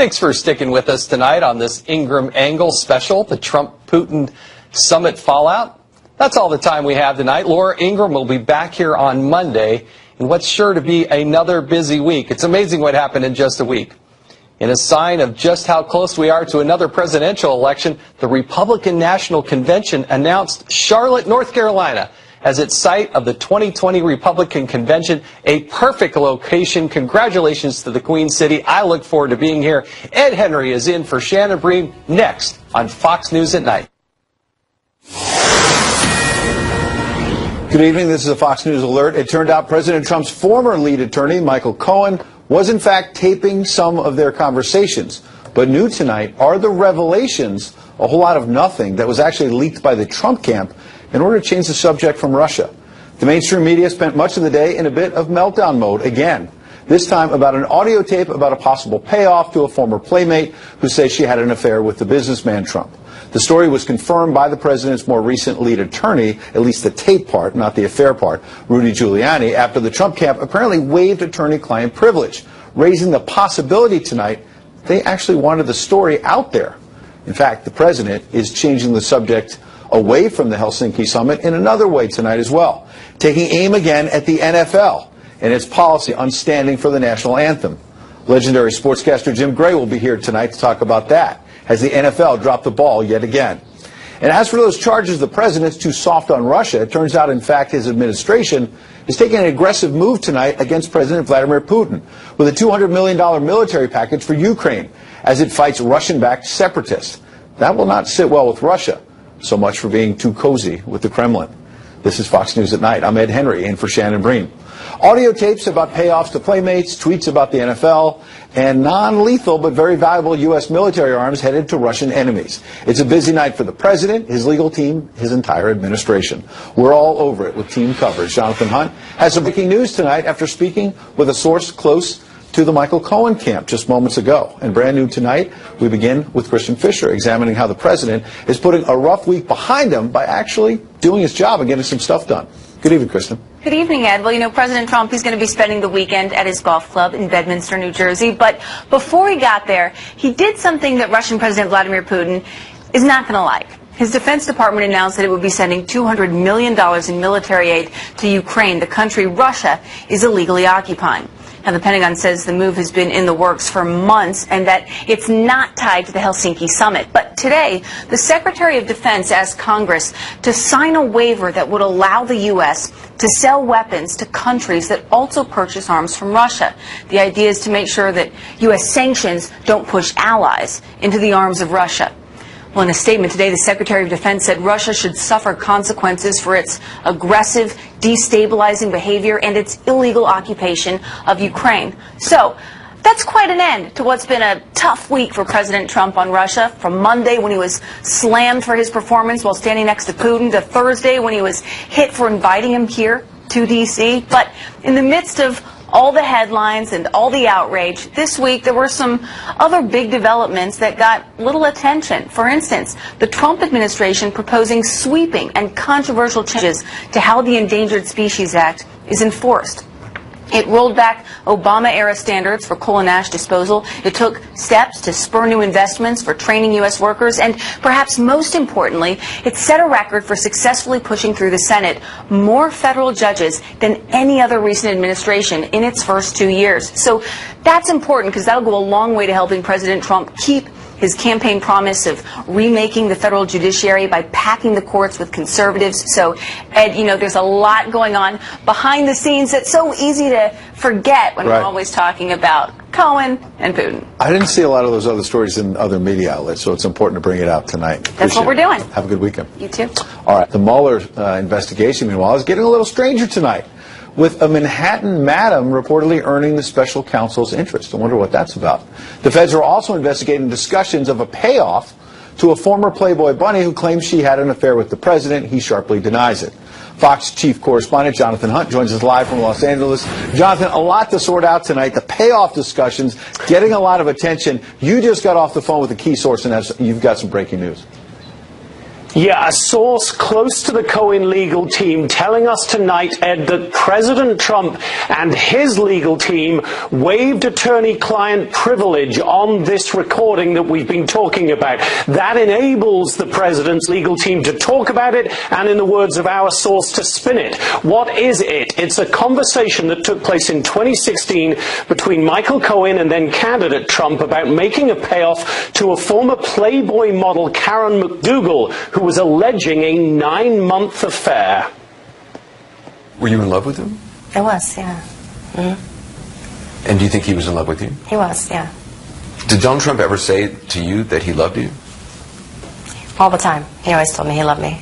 Thanks for sticking with us tonight on this Ingram Angle special, the Trump-Putin summit fallout. That's all the time we have tonight. Laura Ingram will be back here on Monday in what's sure to be another busy week. It's amazing what happened in just a week. In a sign of just how close we are to another presidential election, the Republican National Convention announced Charlotte, North Carolina, as its site of the 2020 Republican Convention, a perfect location. Congratulations to the Queen City. I look forward to being here. Ed Henry is in for Shannon Bream next on Fox News at Night. Good evening. This is a Fox News alert. It turned out President Trump's former lead attorney, Michael Cohen, was in fact taping some of their conversations. But new tonight are the revelations, a whole lot of nothing, that was actually leaked by the Trump camp in order to change the subject from Russia. The mainstream media spent much of the day in a bit of meltdown mode again, this time about an audio tape about a possible payoff to a former playmate who says she had an affair with the businessman Trump. The story was confirmed by the president's more recent lead attorney, at least the tape part, not the affair part, Rudy Giuliani, after the Trump camp apparently waived attorney-client privilege, raising the possibility tonight they actually wanted the story out there. In fact, the president is changing the subject away from the Helsinki summit in another way tonight as well, taking aim again at the NFL and its policy on standing for the national anthem. Legendary sportscaster Jim Gray will be here tonight to talk about that, as the NFL dropped the ball yet again. And as for those charges the president's too soft on Russia, it turns out, in fact, his administration is taking an aggressive move tonight against President Vladimir Putin with a $200 million military package for Ukraine as it fights Russian-backed separatists. That will not sit well with Russia. So much for being too cozy with the Kremlin. This is Fox News at Night. I'm Ed Henry, in for Shannon Bream. Audio tapes about payoffs to playmates, tweets about the NFL, and non-lethal but very valuable U.S. military arms headed to Russian enemies. It's a busy night for the president, his legal team, his entire administration. We're all over it with team coverage. Jonathan Hunt has some breaking news tonight after speaking with a source close to the Michael Cohen camp just moments ago. And brand new tonight, we begin with Christian Fisher examining how the president is putting a rough week behind him by actually doing his job and getting some stuff done. Good evening, Kristen. Good evening, Ed. Well, you know, President Trump, he's going to be spending the weekend at his golf club in Bedminster, New Jersey. But before he got there, he did something that Russian President Vladimir Putin is not going to like. His Defense Department announced that it would be sending $200 million in military aid to Ukraine, the country Russia is illegally occupying. Now, the Pentagon says the move has been in the works for months and that it's not tied to the Helsinki summit. But today, the Secretary of Defense asked Congress to sign a waiver that would allow the U.S. to sell weapons to countries that also purchase arms from Russia. The idea is to make sure that U.S. sanctions don't push allies into the arms of Russia. Well, in a statement today, the Secretary of Defense said Russia should suffer consequences for its aggressive, destabilizing behavior and its illegal occupation of Ukraine. So that's quite an end to what's been a tough week for President Trump on Russia, from Monday when he was slammed for his performance while standing next to Putin to Thursday when he was hit for inviting him here to D.C. But in the midst of all the headlines and all the outrage, this week there were some other big developments that got little attention. For instance, the Trump administration proposing sweeping and controversial changes to how the Endangered Species Act is enforced. It rolled back Obama-era standards for coal and ash disposal. It took steps to spur new investments for training U.S. workers. And perhaps most importantly, it set a record for successfully pushing through the Senate more federal judges than any other recent administration in its first 2 years. So that's important because that'll go a long way to helping President Trump keep his campaign promise of remaking the federal judiciary by packing the courts with conservatives. So, Ed, you know, there's a lot going on behind the scenes that's so easy to forget when we're always talking about Cohen and Putin. I didn't see a lot of those other stories in other media outlets, so it's important to bring it out tonight. That's what we're doing. Have a good weekend. You too. All right. The Mueller investigation, meanwhile, is getting a little stranger tonight, with a Manhattan madam reportedly earning the special counsel's interest. I wonder what that's about. The feds are also investigating discussions of a payoff to a former Playboy bunny who claims she had an affair with the president. He sharply denies it. Fox chief correspondent Jonathan Hunt joins us live from Los Angeles. Jonathan, a lot to sort out tonight. The payoff discussions getting a lot of attention. You just got off the phone with a key source, and you've got some breaking news. Yeah, a source close to the Cohen legal team telling us tonight, Ed, that President Trump and his legal team waived attorney-client privilege on this recording that we've been talking about. That enables the president's legal team to talk about it and, in the words of our source, to spin it. What is it? It's a conversation that took place in 2016 between Michael Cohen and then candidate Trump about making a payoff to a former Playboy model, Karen McDougal, who was alleging a 9-month affair. Were you in love with him? I was, yeah. Mm-hmm. And do you think he was in love with you? He was, yeah. Did Donald Trump ever say to you that he loved you? All the time. He always told me he loved me.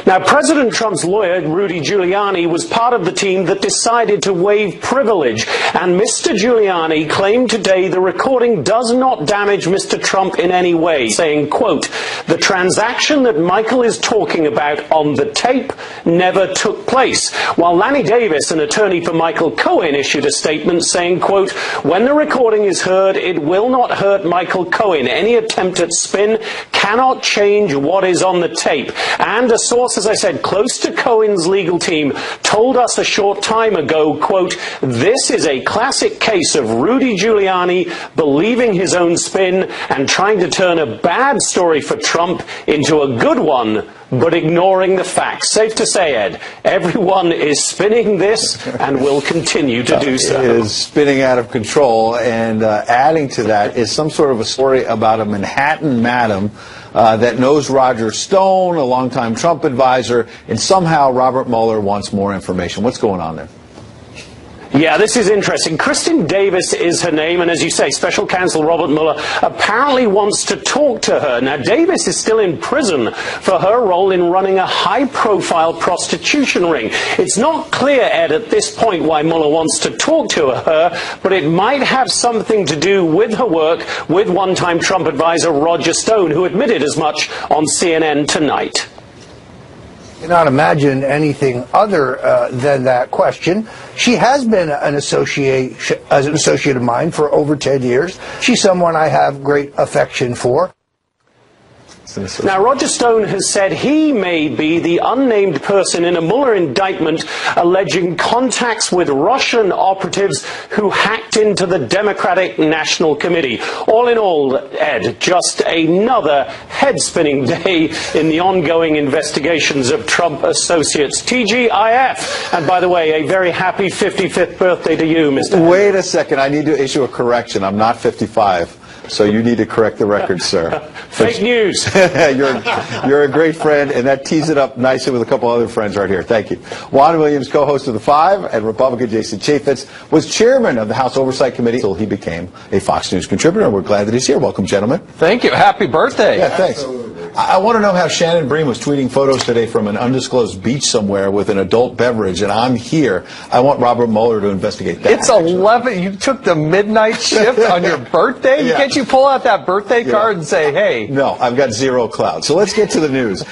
Now, President Trump's lawyer, Rudy Giuliani, was part of the team that decided to waive privilege. And Mr. Giuliani claimed today the recording does not damage Mr. Trump in any way, saying, quote, "The transaction that Michael is talking about on the tape never took place." While Lanny Davis, an attorney for Michael Cohen, issued a statement saying, quote, "When the recording is heard, it will not hurt Michael Cohen. Any attempt at spin cannot change what is on the tape." And a source, as I said, close to Cohen's legal team, told us a short time ago, quote, "This is a classic case of Rudy Giuliani believing his own spin and trying to turn a bad story for Trump into a good one, but ignoring the facts." Safe to say, Ed, everyone is spinning this and will continue to do so. It is spinning out of control, and adding to that is some sort of a story about a Manhattan madam that knows Roger Stone, a longtime Trump advisor, and somehow Robert Mueller wants more information. What's going on there? Yeah, this is interesting. Kristen Davis is her name, and as you say, Special Counsel Robert Mueller apparently wants to talk to her. Now, Davis is still in prison for her role in running a high-profile prostitution ring. It's not clear, Ed, at this point why Mueller wants to talk to her, but it might have something to do with her work with one-time Trump advisor Roger Stone, who admitted as much on CNN tonight. Cannot imagine anything other than that question. She has been an associate of mine for over 10 years. She's someone I have great affection for. Now, Roger Stone has said he may be the unnamed person in a Mueller indictment alleging contacts with Russian operatives who hacked into the Democratic National Committee. All in all, Ed, just another head-spinning day in the ongoing investigations of Trump associates. TGIF. And by the way, a very happy 55th birthday to you, Mr. Wait a second. I need to issue a correction. I'm not 55. So you need to correct the record, sir. Fake news. You're a great friend, and that tees it up nicely with a couple other friends right here. Thank you. Juan Williams, co-host of The Five, and Republican Jason Chaffetz was chairman of the House Oversight Committee until he became a Fox News contributor, and we're glad that he's here. Welcome, gentlemen. Thank you. Happy birthday. Yeah, thanks. I want to know how Shannon Bream was tweeting photos today from an undisclosed beach somewhere with an adult beverage, and I'm here. I want Robert Mueller to investigate that. It's 11. You took the midnight shift on your birthday? Yeah. Can't you pull out that birthday card and say, hey? No, I've got zero clout. So let's get to the news.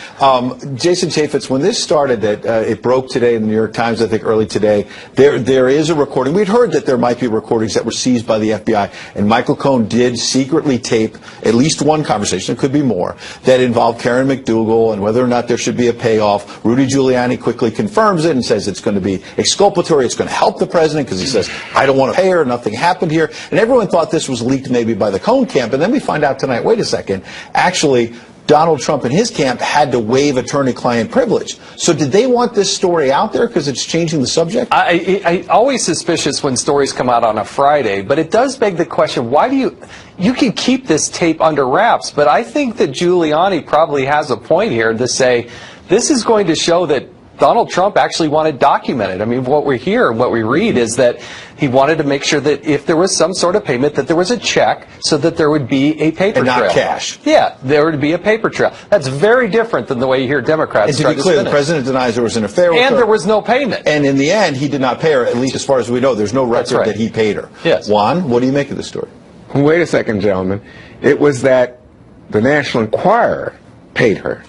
Jason Chaffetz, when this started, that it broke today in the New York Times, I think early today, there is a recording. We'd heard that there might be recordings that were seized by the FBI, and Michael Cohen did secretly tape at least one conversation, it could be more, that involved Karen McDougal and whether or not there should be a payoff. Rudy Giuliani quickly confirms it and says it's going to be exculpatory, it's going to help the president because he says, I don't want to pay her, nothing happened here. And everyone thought this was leaked maybe by the Cohen camp, and then we find out tonight, wait a second, actually Donald Trump and his camp had to waive attorney-client privilege. So did they want this story out there because it's changing the subject? I always suspicious when stories come out on a Friday, but it does beg the question, why do you can keep this tape under wraps, but I think that Giuliani probably has a point here to say this is going to show that Donald Trump actually wanted documented. I mean, what we hear, what we read is that he wanted to make sure that if there was some sort of payment, that there was a check so that there would be a paper trail. And not cash. Yeah, there would be a paper trail. That's very different than the way you hear Democrats try to be clear, the president denies there was an affair with her. And there was no payment. And in the end, he did not pay her, at least as far as we know. There's no record that he paid her. Yes. Juan, what do you make of this story? Wait a second, gentlemen. It was that the National Enquirer paid her.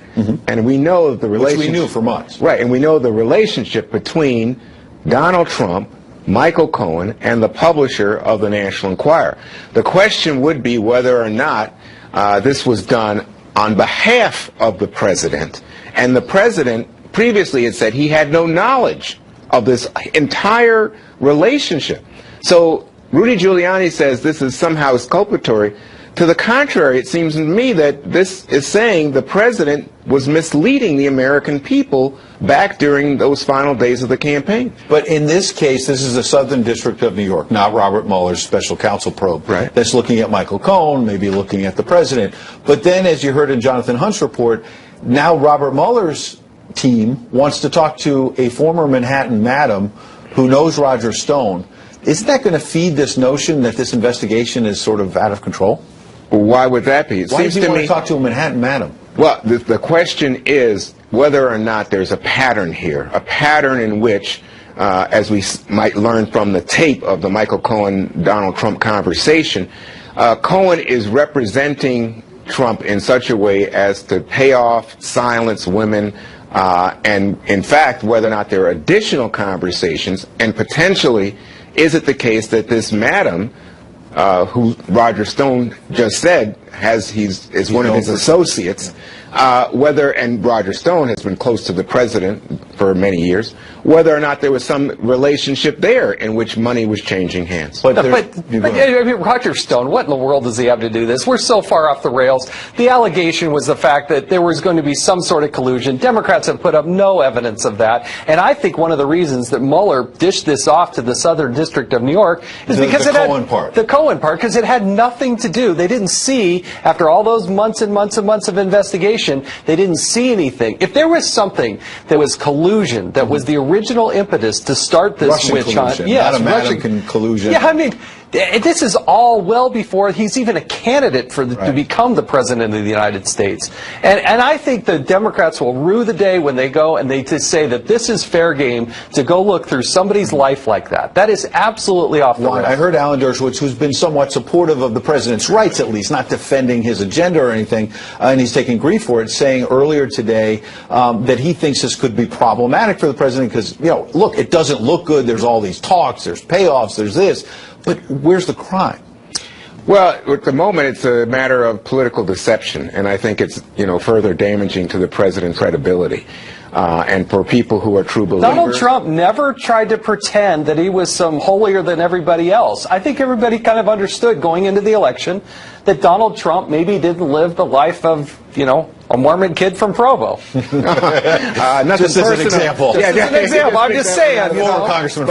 And we know the relationship. Which we knew for months. Right, and we know the relationship between Donald Trump, Michael Cohen, and the publisher of the National Enquirer. The question would be whether or not this was done on behalf of the president, and the president previously had said he had no knowledge of this entire relationship. So Rudy Giuliani says this is somehow exculpatory. To the contrary, it seems to me that this is saying the president was misleading the American people back during those final days of the campaign. But in this case, this is the Southern District of New York, not Robert Mueller's special counsel probe. Right. That's looking at Michael Cohen, maybe looking at the president. But then, as you heard in Jonathan Hunt's report, now Robert Mueller's team wants to talk to a former Manhattan madam who knows Roger Stone. Isn't that going to feed this notion that this investigation is sort of out of control? Why would that be? Why does he want to talk to a Manhattan madam? Well, the question is whether or not there's a pattern here, a pattern in which, as we might learn from the tape of the Michael Cohen-Donald Trump conversation, Cohen is representing Trump in such a way as to pay off, silence women, and in fact, whether or not there are additional conversations, and potentially, is it the case that this madam, who Roger Stone just said is one of his associates, and Roger Stone has been close to the president for many years, whether or not there was some relationship there in which money was changing hands. But I mean, Roger Stone, what in the world does he have to do this? We're so far off the rails. The allegation was the fact that there was going to be some sort of collusion. Democrats have put up no evidence of that. And I think one of the reasons that Mueller dished this off to the Southern District of New York is because the Cohen part, because it had nothing to do. They didn't see, after all those months and months and months of investigation, they didn't see anything. If there was something that was collusion, that was the original impetus to start this Russian witch hunt. collusion, Yes, not American collusion. Yeah, I mean, this is all well before he's even a candidate for to become the president of the United States. And I think the Democrats will rue the day when they go and they just say that this is fair game to go look through somebody's life like that. That is absolutely off the rails. I heard Alan Dershowitz, who's been somewhat supportive of the president's rights, at least, not defending his agenda or anything, and he's taking grief for it, saying earlier today that he thinks this could be problematic for the president because, look, it doesn't look good. There's all these talks, there's payoffs, there's this. But where's the crime? Well, at the moment, it's a matter of political deception, and I think it's further damaging to the president's credibility. And for people who are true believers. Donald Trump never tried to pretend that he was some holier than everybody else. I think everybody kind of understood going into the election that Donald Trump maybe didn't live the life of, a Mormon kid from Provo. Just as an example. Just as an example. I'm just saying. Congressman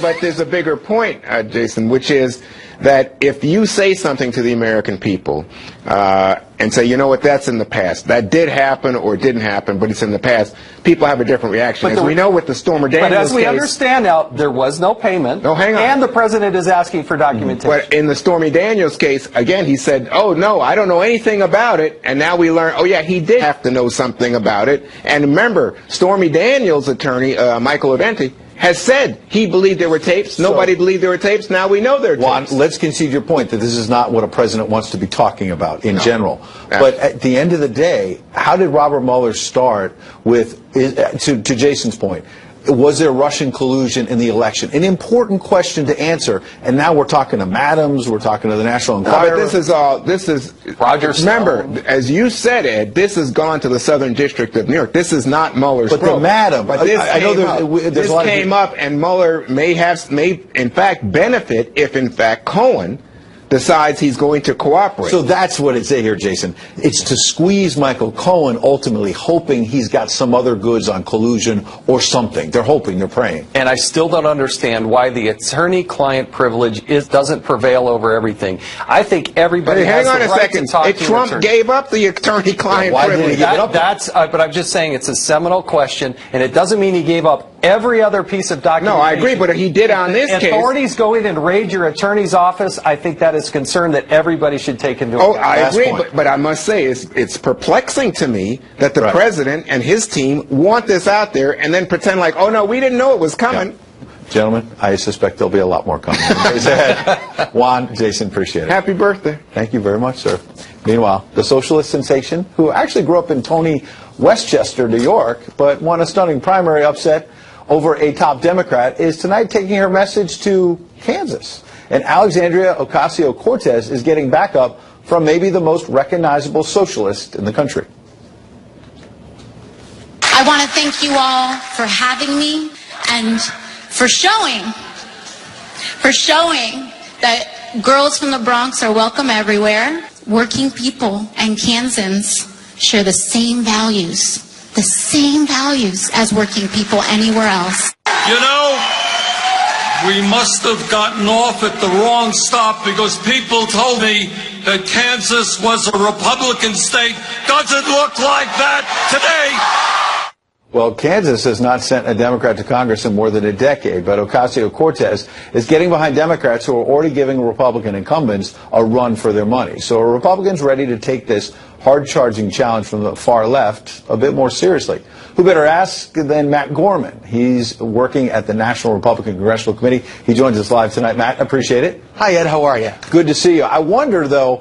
but there's a bigger point, Jason, which is that if you say something to the American people and say, you know what, that's in the past. That did happen or didn't happen, but it's in the past. People have a different reaction. As we know with the Stormy Daniels case. But as we case, understand now, there was no payment. No, hang on. And the president is asking for documentation. But in the Stormy Daniels case, again, he said, oh, no, I don't know anything about it. And now we learn, oh, yeah, he did have to know something about it. And remember, Stormy Daniels' attorney, Michael Aventi, has said he believed there were tapes. Nobody believed there were tapes. Now we know there are tapes. Juan, let's concede your point that this is not what a president wants to be talking about in general. But at the end of the day, how did Robert Mueller start with, to Jason's point, was there Russian collusion in the election? An important question to answer. And now we're talking to madams, we're talking to the National Enquirer. But this is Roger Stone. Remember, as you said, Ed, this has gone to the Southern District of New York. This is not Mueller's probe. But the madam, but this came up, and Mueller may in fact benefit if in fact Cohen decides he's going to cooperate. So that's what it's here, Jason. It's to squeeze Michael Cohen, ultimately hoping he's got some other goods on collusion or something. They're hoping, they're praying. And I still don't understand why the attorney-client privilege doesn't prevail over everything. I think everybody has the right to talk to Trump gave up the attorney-client privilege. But I'm just saying it's a seminal question, and it doesn't mean he gave up every other piece of documentation. No, I agree, but he did on this case. Authorities go in and raid your attorney's office. I think that is concern that everybody should take into account. Oh, I agree, but I must say it's perplexing to me that the president and his team want this out there and then pretend like, oh no, we didn't know it was coming. Yeah. Gentlemen, I suspect there'll be a lot more coming. Juan, Jason, appreciate it. Happy birthday. Thank you very much, sir. Meanwhile, the socialist sensation, who actually grew up in Tony, Westchester, New York, but won a stunning primary upset over a top Democrat, is tonight taking her message to Kansas. And Alexandria Ocasio-Cortez is getting backup from maybe the most recognizable socialist in the country. I want to thank you all for having me and for showing that girls from the Bronx are welcome everywhere. Working people and Kansans share the same values as working people anywhere else. You know, we must have gotten off at the wrong stop because people told me that Kansas was a Republican state. Doesn't look like that today. Well, Kansas has not sent a Democrat to Congress in more than a decade, but Ocasio-Cortez is getting behind Democrats who are already giving Republican incumbents a run for their money. So are Republicans ready to take this hard-charging challenge from the far left a bit more seriously? Who better ask than Matt Gorman? He's working at the National Republican Congressional Committee. He joins us live tonight. Matt, appreciate it. Hi, Ed. How are you? Good to see you. I wonder, though,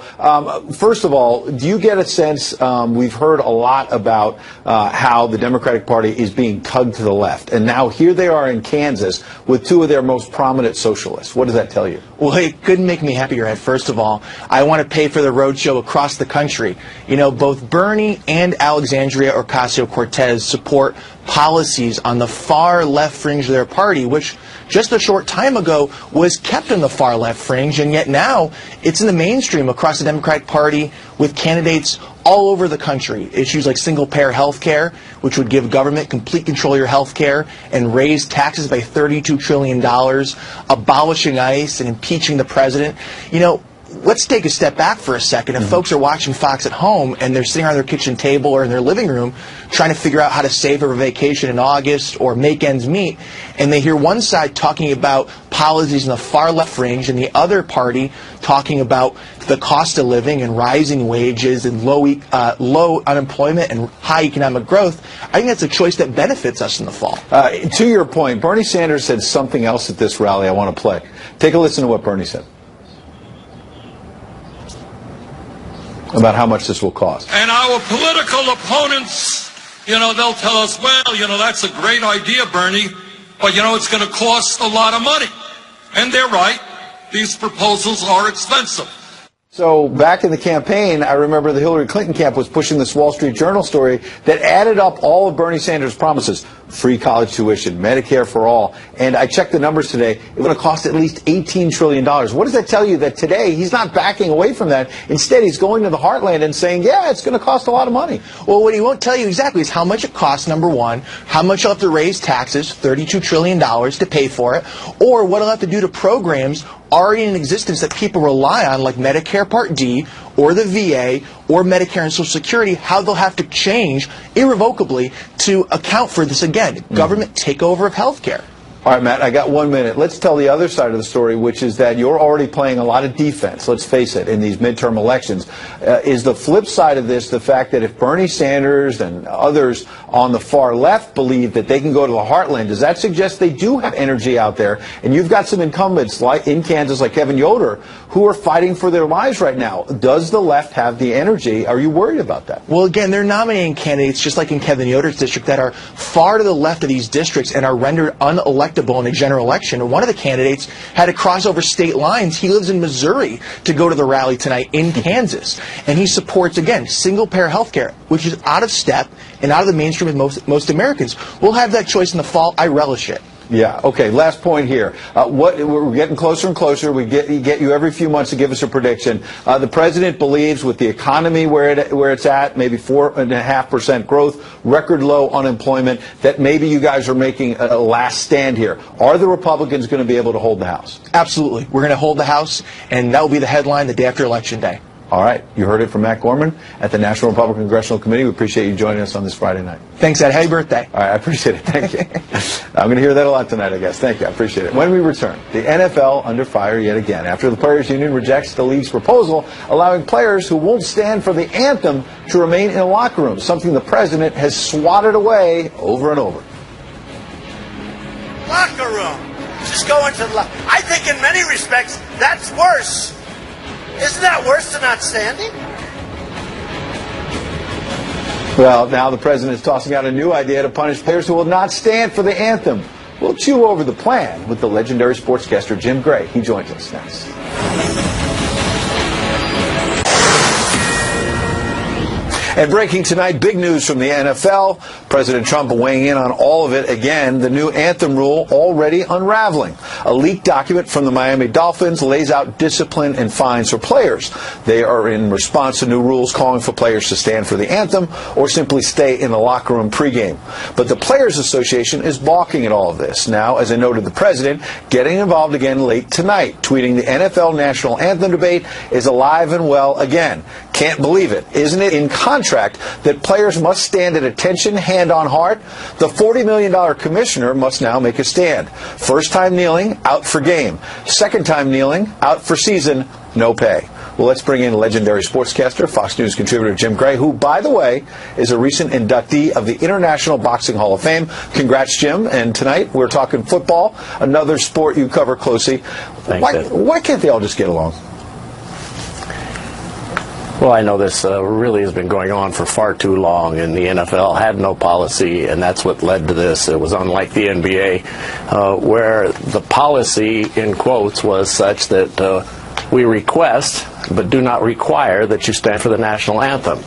first of all, do you get a sense, we've heard a lot about how the Democratic Party is being tugged to the left, and now here they are in Kansas with two of their most prominent socialists. What does that tell you? Well, it couldn't make me happier, Ed. First of all, I want to pay for the roadshow across the country. You know, both Bernie and Alexandria Ocasio-Cortez support policies on the far left fringe of their party, which just a short time ago was kept in the far left fringe, and yet now it's in the mainstream across the Democratic Party with candidates all over the country. Issues like single-payer health care, which would give government complete control of your health care and raise taxes by $32 trillion, abolishing ICE and impeaching the president. You know, let's take a step back for a second. If folks are watching Fox at home and they're sitting on their kitchen table or in their living room trying to figure out how to save for a vacation in August or make ends meet, and they hear one side talking about policies in the far left fringe and the other party talking about the cost of living and rising wages and low unemployment and high economic growth, I think that's a choice that benefits us in the fall. To your point, Bernie Sanders said something else at this rally I want to play. Take a listen to what Bernie said about how much this will cost. And our political opponents, you know, they'll tell us, well, you know, that's a great idea, Bernie, but, you know, it's going to cost a lot of money. And they're right. These proposals are expensive. So back in the campaign, I remember the Hillary Clinton camp was pushing this Wall Street Journal story that added up all of Bernie Sanders' promises. Free college tuition, Medicare for all. And I checked the numbers today. It's going to cost at least $18 trillion. What does that tell you? That today he's not backing away from that. Instead, he's going to the heartland and saying, yeah, it's going to cost a lot of money. Well, what he won't tell you exactly is how much it costs, number one, how much he'll have to raise taxes, $32 trillion to pay for it, or what he'll have to do to programs already in existence that people rely on, like Medicare Part D or the VA or Medicare and Social Security, how they'll have to change irrevocably to account for this again, government takeover of health care. All right, Matt, I got 1 minute. Let's tell the other side of the story, which is that you're already playing a lot of defense, let's face it, in these midterm elections. Is the flip side of this the fact that if Bernie Sanders and others on the far left believe that they can go to the heartland, does that suggest they do have energy out there? And you've got some incumbents like in Kansas, like Kevin Yoder, who are fighting for their lives right now. Does the left have the energy? Are you worried about that? Well, again, they're nominating candidates, just like in Kevin Yoder's district, that are far to the left of these districts and are rendered unelectable in a general election. And one of the candidates had to cross over state lines. He lives in Missouri to go to the rally tonight in Kansas. And he supports, again, single-payer health care, which is out of step and out of the mainstream with most Americans. We'll have that choice in the fall. I relish it. Yeah. Okay. Last point here. We're getting closer and closer. We get you every few months to give us a prediction. The president believes, with the economy where it's at, maybe 4.5% growth, record low unemployment, that maybe you guys are making a last stand here. Are the Republicans going to be able to hold the House? Absolutely. We're going to hold the House, and that will be the headline the day after Election Day. All right. You heard it from Matt Gorman at the National Republican Congressional Committee. We appreciate you joining us on this Friday night. Thanks, Ed. Happy birthday. All right. I appreciate it. Thank you. I'm going to hear that a lot tonight, I guess. Thank you. I appreciate it. When we return, the NFL under fire yet again after the Players Union rejects the league's proposal allowing players who won't stand for the anthem to remain in a locker room, something the president has swatted away over and over. Locker room. Just go into the locker. I think in many respects that's worse. Isn't that worse than not standing? Well, now the president is tossing out a new idea to punish players who will not stand for the anthem. We'll chew over the plan with the legendary sportscaster Jim Gray. He joins us next. And breaking tonight, big news from the NFL. President Trump weighing in on all of it again. The new anthem rule already unraveling. A leaked document from the Miami Dolphins lays out discipline and fines for players. They are in response to new rules calling for players to stand for the anthem or simply stay in the locker room pregame. But the Players Association is balking at all of this. Now, as I noted, the president getting involved again late tonight, tweeting the NFL national anthem debate is alive and well again. Can't believe it. Isn't it in contract that players must stand at attention, hand on heart? The $40 million commissioner must now make a stand. First time kneeling, out for game. Second time kneeling, out for season, no pay. Well, let's bring in legendary sportscaster, Fox News contributor Jim Gray, who, by the way, is a recent inductee of the International Boxing Hall of Fame. Congrats, Jim. And tonight we're talking football, another sport you cover closely. Why can't they all just get along? Well, I know this really has been going on for far too long, and the NFL had no policy, and that's what led to this. It was unlike the NBA, where the policy, in quotes, was such that we request but do not require that you stand for the national anthem.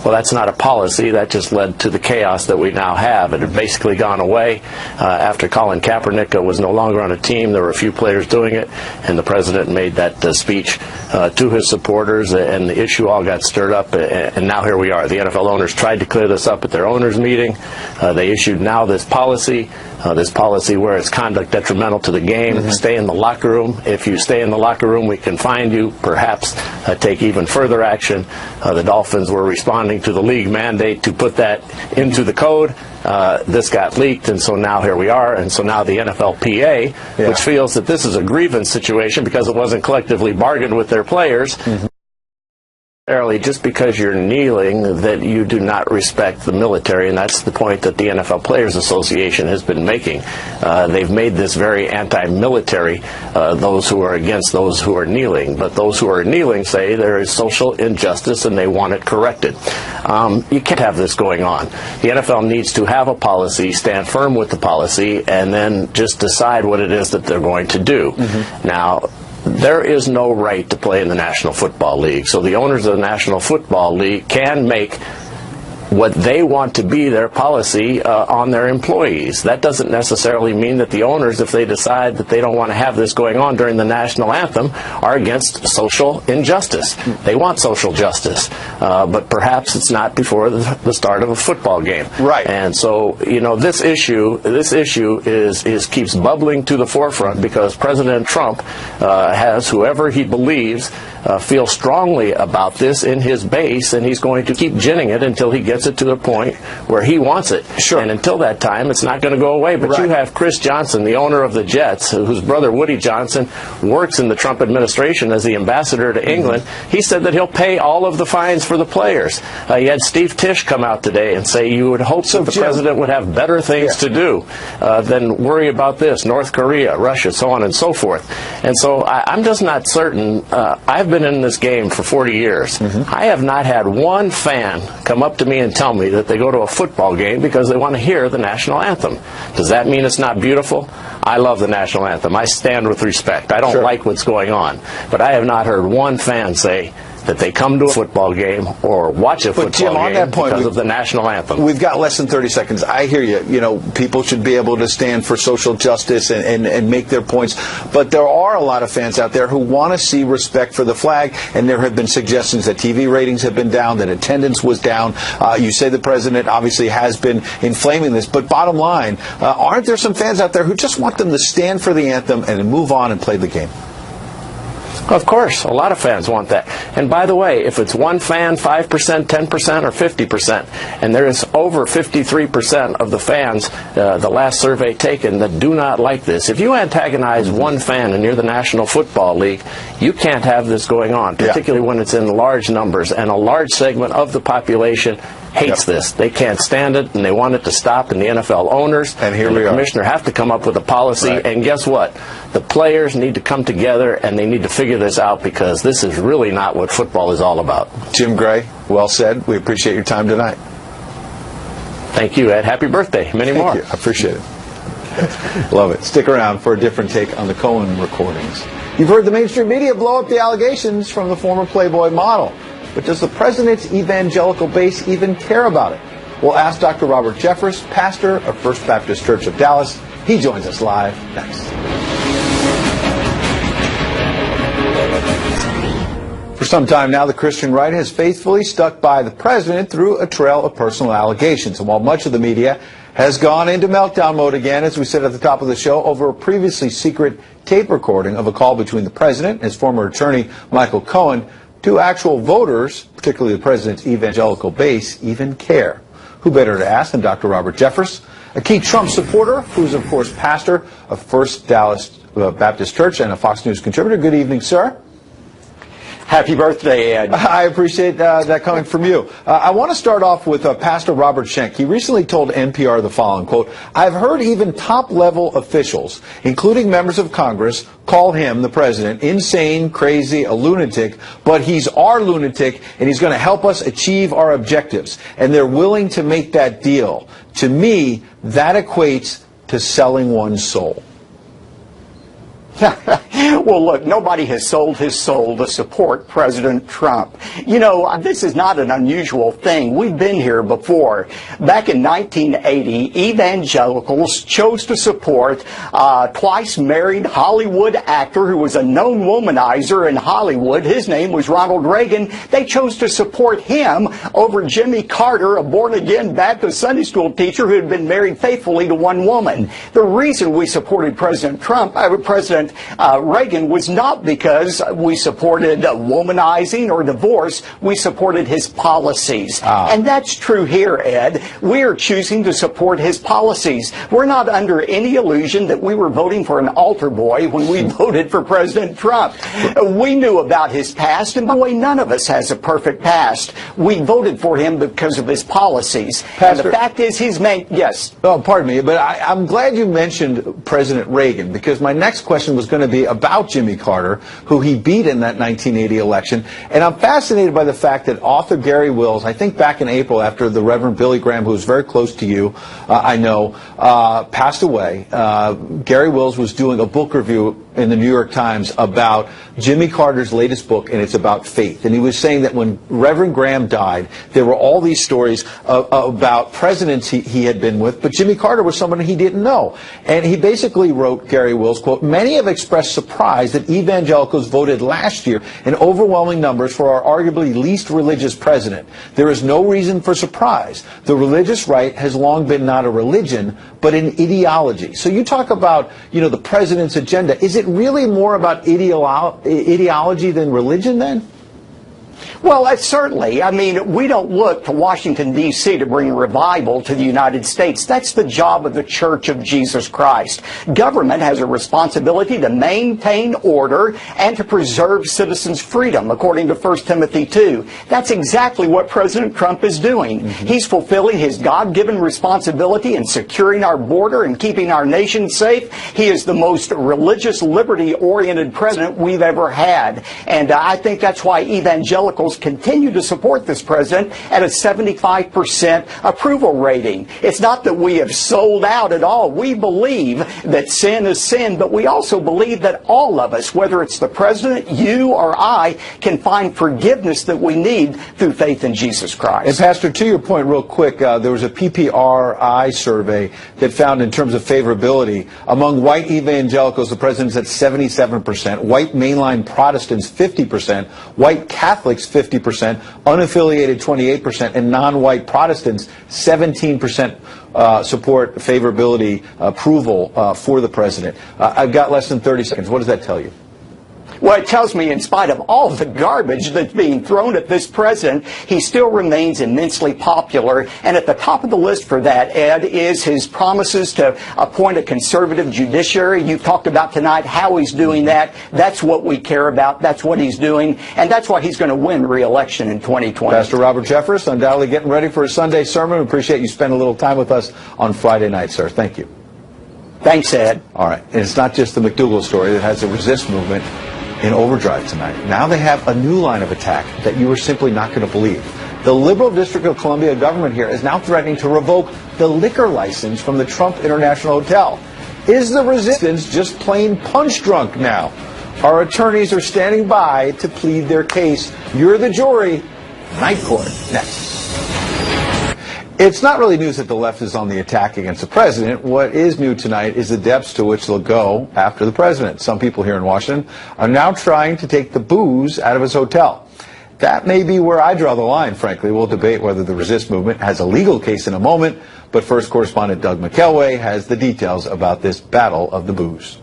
Well, that's not a policy. That just led to the chaos that we now have. It had basically gone away after Colin Kaepernick was no longer on a team. There were a few players doing it, and the president made that speech to his supporters, and the issue all got stirred up, and now here we are. The NFL owners tried to clear this up at their owners' meeting. They issued now this policy where it's conduct detrimental to the game. Stay in the locker room. If you stay in the locker room, we can fine you, perhaps take even further action. The Dolphins were responding to the league mandate to put that into the code. This got leaked, and so now here we are. And so now the NFLPA, which feels that this is a grievance situation because it wasn't collectively bargained with their players, just because you're kneeling that you do not respect the military, and that's the point that the NFL Players Association has been making. They've made this very anti-military, those who are against those who are kneeling. But those who are kneeling say there is social injustice and they want it corrected. You can't have this going on. The NFL needs to have a policy, stand firm with the policy, and then just decide what it is that they're going to do. Now, there is no right to play in the National Football League. So the owners of the National Football League can make what they want to be their policy on their employees. That doesn't necessarily mean that the owners, if they decide that they don't want to have this going on during the national anthem, are against social injustice. They want social justice, but perhaps it's not before the start of a football game. Right. And so, you know, this issue is keeps bubbling to the forefront because President Trump has whoever he believes feel strongly about this in his base, and he's going to keep ginning it until he gets it to the point where he wants it. Sure. And until that time, it's not going to go away. But you have Chris Johnson, the owner of the Jets, whose brother Woody Johnson works in the Trump administration as the ambassador to England. He said that he'll pay all of the fines for the players. You had Steve Tisch come out today and say you would hope that the president would have better things to do than worry about this, North Korea, Russia, so on and so forth. And so I'm just not certain. I've been in this game for 40 years. I have not had one fan come up to me and tell me that they go to a football game because they want to hear the national anthem. Does that mean it's not beautiful? I love the national anthem. I stand with respect. I don't like what's going on. But I have not heard one fan say that they come to a football game or watch a football game because of the national anthem. We've got less than 30 seconds. I hear you. You know, people should be able to stand for social justice and make their points. But there are a lot of fans out there who want to see respect for the flag, and there have been suggestions that TV ratings have been down, that attendance was down. You say the president obviously has been inflaming this, but bottom line, aren't there some fans out there who just want them to stand for the anthem and move on and play the game? Of course, a lot of fans want that. And by the way, if it's one fan, 5%, 10%, or 50%, and there is over 53% of the fans, the last survey taken, that do not like this. If you antagonize one fan and you're the National Football League, you can't have this going on, particularly when it's in large numbers, and a large segment of the population hates this. They can't stand it, and they want it to stop, and the NFL owners and the commissioner have to come up with a policy, and guess what? The players need to come together, and they need to figure this out, because this is really not what football is all about. Jim Gray, well said. We appreciate your time tonight. Thank you, Ed. Happy birthday. Many more. Thank you. I appreciate it. Love it. Stick around for a different take on the Cohen recordings. You've heard the mainstream media blow up the allegations from the former Playboy model. But does the president's evangelical base even care about it? We'll ask Dr. Robert Jeffress, pastor of First Baptist Church of Dallas. He joins us live next. For some time now, the Christian right has faithfully stuck by the president through a trail of personal allegations. And while much of the media has gone into meltdown mode again, as we said at the top of the show, over a previously secret tape recording of a call between the president and his former attorney, Michael Cohen, do actual voters, particularly the president's evangelical base, even care? Who better to ask than Dr. Robert Jeffress, a key Trump supporter, who's, of course, pastor of First Dallas Baptist Church and a Fox News contributor. Good evening, sir. Happy birthday, Ed. I appreciate that coming from you. I want to start off with Pastor Robert Schenck. He recently told NPR the following, quote, "I've heard even top-level officials, including members of Congress, call him, the president, insane, crazy, a lunatic, but he's our lunatic, and he's going to help us achieve our objectives. And they're willing to make that deal. To me, that equates to selling one's soul." Well, look, nobody has sold his soul to support President Trump. You know, this is not an unusual thing. We've been here before. Back in 1980, evangelicals chose to support twice married Hollywood actor who was a known womanizer in Hollywood. His name was Ronald Reagan. They chose to support him over Jimmy Carter, a born-again Baptist Sunday school teacher who had been married faithfully to one woman. The reason we supported President Reagan was not because we supported womanizing or divorce. We supported his policies. And that's true here, Ed. We are choosing to support his policies. We're not under any illusion that we were voting for an altar boy when we voted for President Trump. We knew about his past, and by the way, none of us has a perfect past. We voted for him because of his policies. Pastor, and the fact is, he's made, yes. Oh, pardon me, but I'm glad you mentioned President Reagan, because my next question was going to be about Jimmy Carter, who he beat in that 1980 election. And I'm fascinated by the fact that author Gary Wills, I think back in April after the Reverend Billy Graham, who was very close to you, I know, passed away, Gary Wills was doing a book review in the New York Times about Jimmy Carter's latest book, and it's about faith. And he was saying that when Reverend Graham died, there were all these stories about presidents he had been with, but Jimmy Carter was someone he didn't know. And he basically wrote, Gary Wills, quote, "Many have expressed surprise that evangelicals voted last year in overwhelming numbers for our arguably least religious president. There is no reason for surprise. The religious right has long been not a religion, but an ideology." So you talk about, the president's agenda. Is it really more about ideology than religion then? Well, certainly. I mean, we don't look to Washington, D.C. to bring revival to the United States. That's the job of the Church of Jesus Christ. Government has a responsibility to maintain order and to preserve citizens' freedom, according to 1 Timothy 2. That's exactly what President Trump is doing. He's fulfilling his God-given responsibility in securing our border and keeping our nation safe. He is the most religious, liberty-oriented president we've ever had. And I think that's why evangelicals continue to support this president at a 75% approval rating. It's not that we have sold out at all. We believe that sin is sin, but we also believe that all of us, whether it's the president, you, or I, can find forgiveness that we need through faith in Jesus Christ. And Pastor, to your point real quick, there was a PPRI survey that found in terms of favorability, among white evangelicals, the president's at 77%, white mainline Protestants 50%, white Catholics 50%, unaffiliated 28%, and non-white Protestants 17% support favorability approval for the president. I've got less than 30 seconds. What does that tell you? Well, it tells me in spite of all the garbage that's being thrown at this president, he still remains immensely popular. And at the top of the list for that, Ed, is his promises to appoint a conservative judiciary. You talked about tonight how he's doing that. That's what we care about. That's what he's doing. And that's why he's going to win re-election in 2020. Pastor Robert Jeffress, undoubtedly getting ready for a Sunday sermon. We appreciate you spending a little time with us on Friday night, sir. Thank you. Thanks, Ed. All right. And it's not just the McDougal story that has a resist movement in overdrive tonight. Now they have a new line of attack that you are simply not going to believe. The liberal District of Columbia government here is now threatening to revoke the liquor license from the Trump International Hotel. Is the resistance just plain punch drunk now? Our attorneys are standing by to plead their case. You're the jury. Night Court next. It's not really news that the left is on the attack against the president. What is new tonight is the depths to which they'll go after the president. Some people here in Washington are now trying to take the booze out of his hotel. That may be where I draw the line, frankly. We'll debate whether the resist movement has a legal case in a moment. But first, correspondent Doug McElway has the details about this battle of the booze.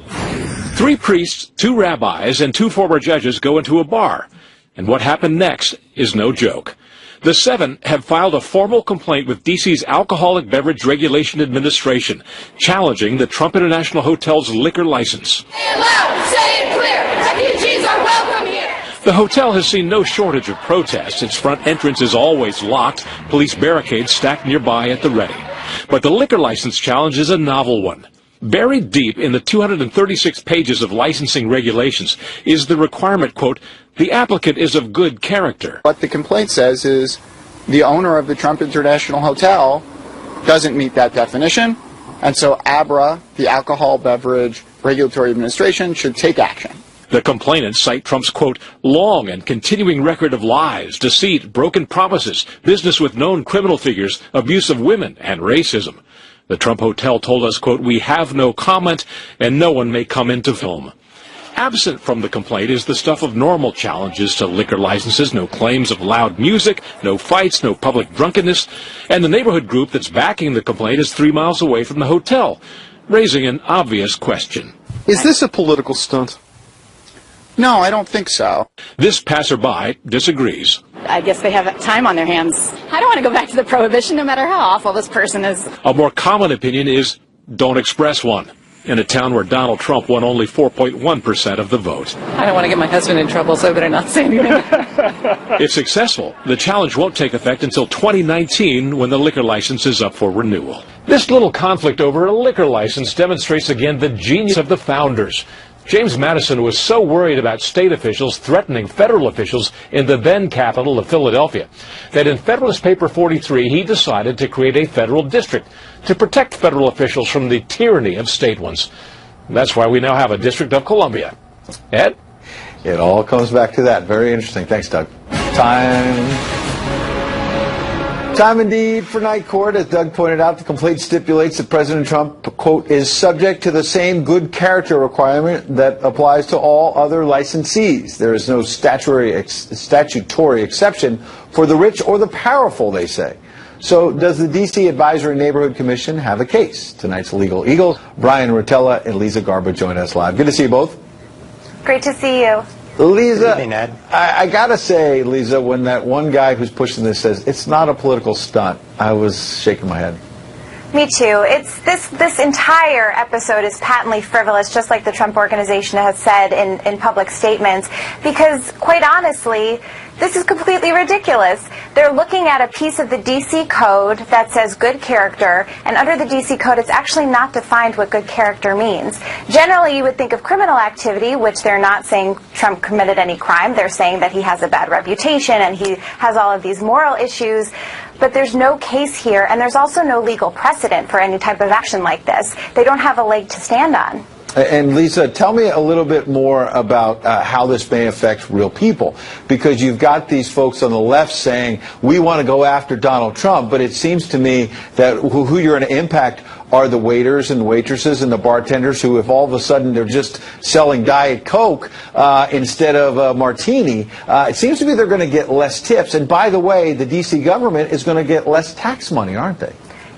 3 priests, 2 rabbis, and 2 former judges go into a bar. And what happened next is no joke. The 7 have filed a formal complaint with D.C.'s Alcoholic Beverage Regulation Administration, challenging the Trump International Hotel's liquor license. Say it loud, say it clear, refugees are welcome here. The hotel has seen no shortage of protests. Its front entrance is always locked, police barricades stacked nearby at the ready. But the liquor license challenge is a novel one. Buried deep in the 236 pages of licensing regulations is the requirement, quote, the applicant is of good character. What the complaint says is the owner of the Trump International Hotel doesn't meet that definition, and so ABRA, the Alcohol Beverage Regulatory Administration, should take action. The complainants cite Trump's, quote, long and continuing record of lies, deceit, broken promises, business with known criminal figures, abuse of women, and racism. The Trump Hotel told us, quote, we have no comment and no one may come in to film. Absent from the complaint is the stuff of normal challenges to liquor licenses, no claims of loud music, no fights, no public drunkenness, and the neighborhood group that's backing the complaint is 3 miles away from the hotel, raising an obvious question. Is this a political stunt? No, I don't think so. This passerby disagrees. I guess they have time on their hands. I don't want to go back to the prohibition no matter how awful this person is. A more common opinion is don't express one, in a town where Donald Trump won only 4.1% of the vote. I don't want to get my husband in trouble, so I better not say anything. If successful, the challenge won't take effect until 2019 when the liquor license is up for renewal. This little conflict over a liquor license demonstrates again the genius of the founders. James Madison was so worried about state officials threatening federal officials in the then capital of Philadelphia that in Federalist Paper 43 he decided to create a federal district to protect federal officials from the tyranny of state ones. And that's why we now have a District of Columbia. Ed? It all comes back to that. Very interesting. Thanks, Doug. Time indeed for Night Court. As Doug pointed out, the complaint stipulates that President Trump, quote, is subject to the same good character requirement that applies to all other licensees. There is no statutory exception for the rich or the powerful, they say. So does the D.C. Advisory Neighborhood Commission have a case? Tonight's Legal Eagles, Brian Rotella and Lisa Garba join us live. Good to see you both. Great to see you. Lisa, I gotta say, Lisa, when that one guy who's pushing this says it's not a political stunt, I was shaking my head. Me too. It's this entire episode is patently frivolous, just like the Trump Organization has said in public statements, because quite honestly, this is completely ridiculous. They're looking at a piece of the D.C. Code that says good character, and under the D.C. Code, it's actually not defined what good character means. Generally, you would think of criminal activity, which they're not saying Trump committed any crime. They're saying that he has a bad reputation and he has all of these moral issues. But there's no case here, and there's also no legal precedent for any type of action like this. They don't have a leg to stand on. And Lisa, tell me a little bit more about how this may affect real people, because you've got these folks on the left saying we want to go after Donald Trump, but it seems to me that who you're going to impact are the waiters and waitresses and the bartenders who, if all of a sudden they're just selling Diet Coke instead of a martini, it seems to me they're going to get less tips. And by the way, the D.C. government is going to get less tax money, aren't they?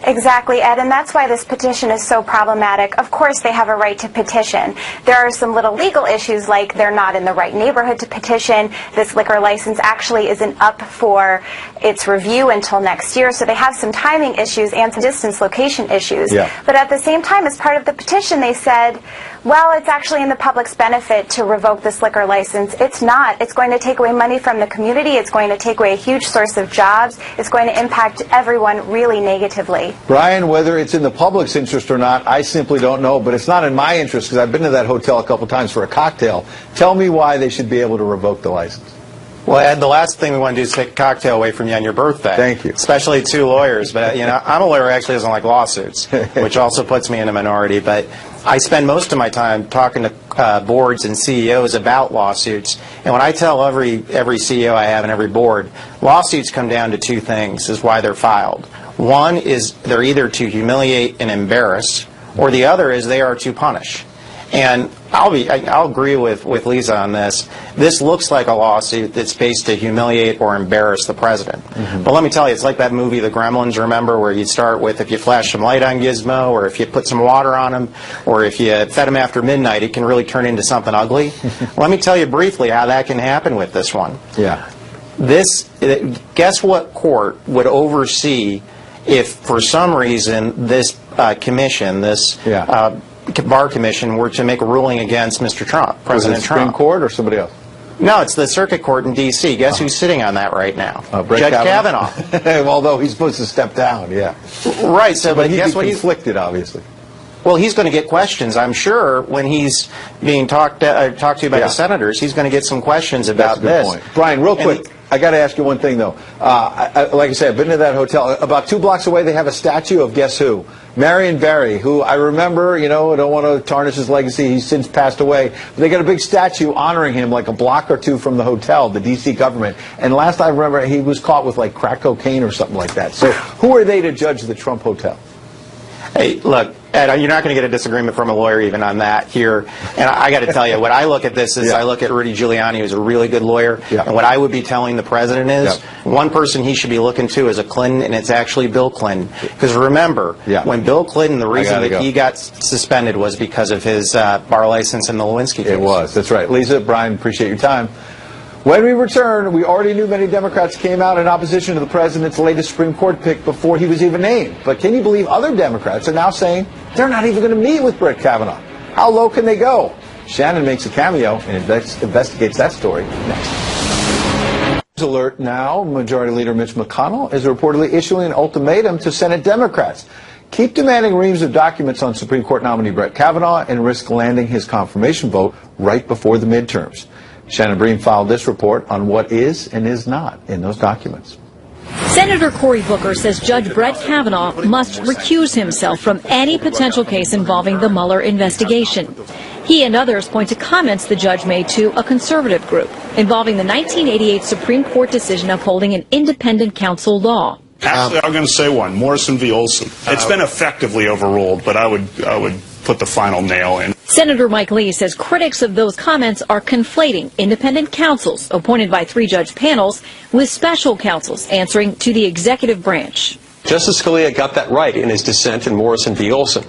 Exactly, Ed, and that's why this petition is so problematic. Of course, they have a right to petition. There are some little legal issues, like they're not in the right neighborhood to petition. This liquor license actually isn't up for its review until next year, so they have some timing issues and some distance location issues. Yeah. But at the same time, as part of the petition, they said, well, it's actually in the public's benefit to revoke this liquor license. It's not. It's going to take away money from the community. It's going to take away a huge source of jobs. It's going to impact everyone really negatively. Brian, whether it's in the public's interest or not, I simply don't know, but it's not in my interest because I've been to that hotel a couple times for a cocktail. Tell me why they should be able to revoke the license. Well, Ed, the last thing we want to do is take a cocktail away from you on your birthday. Thank you. Especially two lawyers. But, you know, I'm a lawyer who actually doesn't like lawsuits, which also puts me in a minority. But I spend most of my time talking to boards and CEOs about lawsuits, and when I tell every CEO I have and every board, lawsuits come down to two things is why they're filed. One is they're either to humiliate and embarrass, or the other is they are to punish. And I'll agree with Lisa on this. This looks like a lawsuit that's based to humiliate or embarrass the president. But let me tell you, it's like that movie, The Gremlins, remember, where you start with if you flash some light on Gizmo, or if you put some water on him, or if you fed him after midnight, it can really turn into something ugly. Let me tell you briefly how that can happen with this one. Yeah. Guess what court would oversee if, for some reason, this commission, this Bar Commission, were to make a ruling against Mr. Trump, President Trump? Supreme Court or somebody else? No, it's the Circuit Court in D.C. Guess who's sitting on that right now? Judge Kavanaugh. Although he's supposed to step down, yeah. Right. So, but guess he's what? Conflicted, obviously. Well, he's going to get questions, I'm sure, when he's being talked to by the senators. He's going to get some questions about this. Point. Brian, real quick, I got to ask you one thing, though. Like I said, I've been to that hotel. About 2 blocks away, they have a statue of guess who? Marion Barry, who I remember, I don't want to tarnish his legacy. He's since passed away. But they got a big statue honoring him like a block or two from the hotel, the D.C. government. And last I remember, he was caught with like crack cocaine or something like that. So who are they to judge the Trump hotel? Hey, look, Ed, you're not going to get a disagreement from a lawyer even on that here. And I got to tell you, what I look at this is I look at Rudy Giuliani, who's a really good lawyer. And what I would be telling the president is one person he should be looking to is a Clinton, and it's actually Bill Clinton. Because remember, when Bill Clinton, the reason that he got suspended was because of his bar license in the Lewinsky case. It was. That's right. Lisa, Brian, appreciate your time. When we return, we already knew many Democrats came out in opposition to the president's latest Supreme Court pick before he was even named. But can you believe other Democrats are now saying they're not even going to meet with Brett Kavanaugh? How low can they go? Shannon makes a cameo and investigates that story next. Alert now, Majority Leader Mitch McConnell is reportedly issuing an ultimatum to Senate Democrats. Keep demanding reams of documents on Supreme Court nominee Brett Kavanaugh and risk landing his confirmation vote right before the midterms. Shannon Bream filed this report on what is and is not in those documents. Senator Cory Booker says Judge Brett Kavanaugh must recuse himself from any potential case involving the Mueller investigation. He and others point to comments the judge made to a conservative group involving the 1988 Supreme Court decision upholding an independent counsel law. Actually, I'm going to say one, Morrison v. Olson. It's been effectively overruled, but I would put the final nail in. Senator Mike Lee says critics of those comments are conflating independent counsels appointed by 3-judge panels with special counsels answering to the executive branch. Justice Scalia got that right in his dissent in Morrison v. Olson.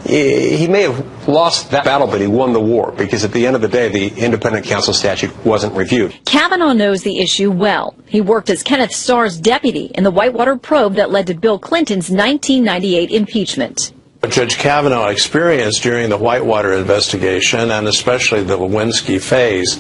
He may have lost that battle, but he won the war, because at the end of the day, the independent counsel statute wasn't reviewed. Kavanaugh knows the issue well. He worked as Kenneth Starr's deputy in the Whitewater probe that led to Bill Clinton's 1998 impeachment. What Judge Kavanaugh experienced during the Whitewater investigation, and especially the Lewinsky phase,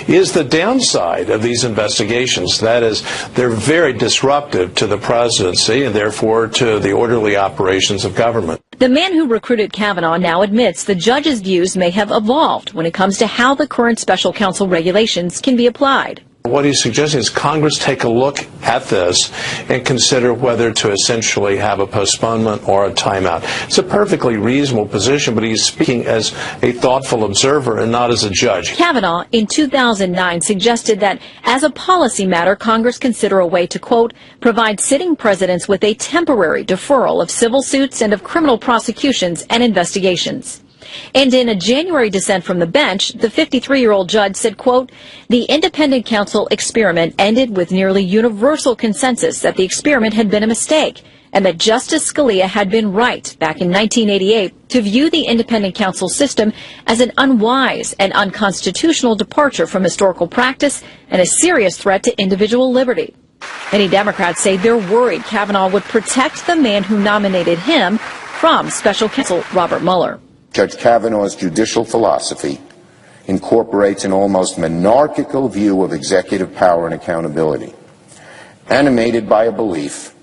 is the downside of these investigations. That is, they're very disruptive to the presidency and therefore to the orderly operations of government. The man who recruited Kavanaugh now admits the judge's views may have evolved when it comes to how the current special counsel regulations can be applied. What he's suggesting is Congress take a look at this and consider whether to essentially have a postponement or a timeout. It's a perfectly reasonable position, but he's speaking as a thoughtful observer and not as a judge. Kavanaugh, in 2009, suggested that as a policy matter, Congress consider a way to, quote, provide sitting presidents with a temporary deferral of civil suits and of criminal prosecutions and investigations. And in a January dissent from the bench, the 53-year-old judge said, quote, the independent counsel experiment ended with nearly universal consensus that the experiment had been a mistake and that Justice Scalia had been right back in 1988 to view the independent counsel system as an unwise and unconstitutional departure from historical practice and a serious threat to individual liberty. Many Democrats say they're worried Kavanaugh would protect the man who nominated him from special counsel Robert Mueller. Judge Kavanaugh's judicial philosophy incorporates an almost monarchical view of executive power and accountability, animated by a belief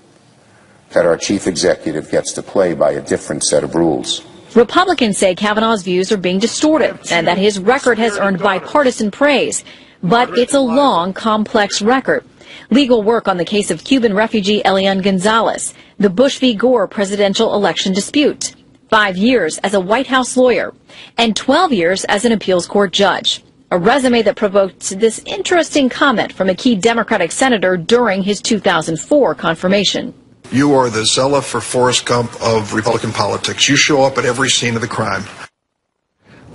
that our chief executive gets to play by a different set of rules. Republicans say Kavanaugh's views are being distorted and that his record has earned bipartisan praise, but it's a long, complex record. Legal work on the case of Cuban refugee Elian Gonzalez, the Bush v. Gore presidential election dispute, 5 years as a White House lawyer, and 12 years as an appeals court judge. A resume that provoked this interesting comment from a key Democratic senator during his 2004 confirmation. You are the Zella for Forrest Gump of Republican politics. You show up at every scene of the crime.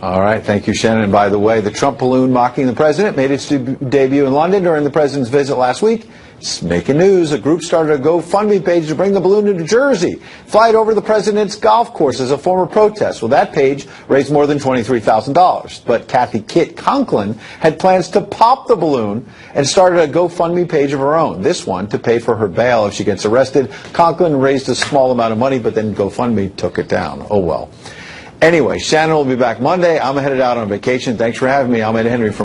All right, thank you, Shannon. And by the way, the Trump balloon mocking the president made its debut in London during the president's visit last week. It's making news. A group started a GoFundMe page to bring the balloon to New Jersey, fly it over the president's golf course as a form of protest. Well, that page raised more than $23,000. But Kathy Kit Conklin had plans to pop the balloon and started a GoFundMe page of her own. This one to pay for her bail if she gets arrested. Conklin raised a small amount of money, but then GoFundMe took it down. Oh, well. Anyway, Shannon will be back Monday. I'm headed out on vacation. Thanks for having me. I'm Ed Henry from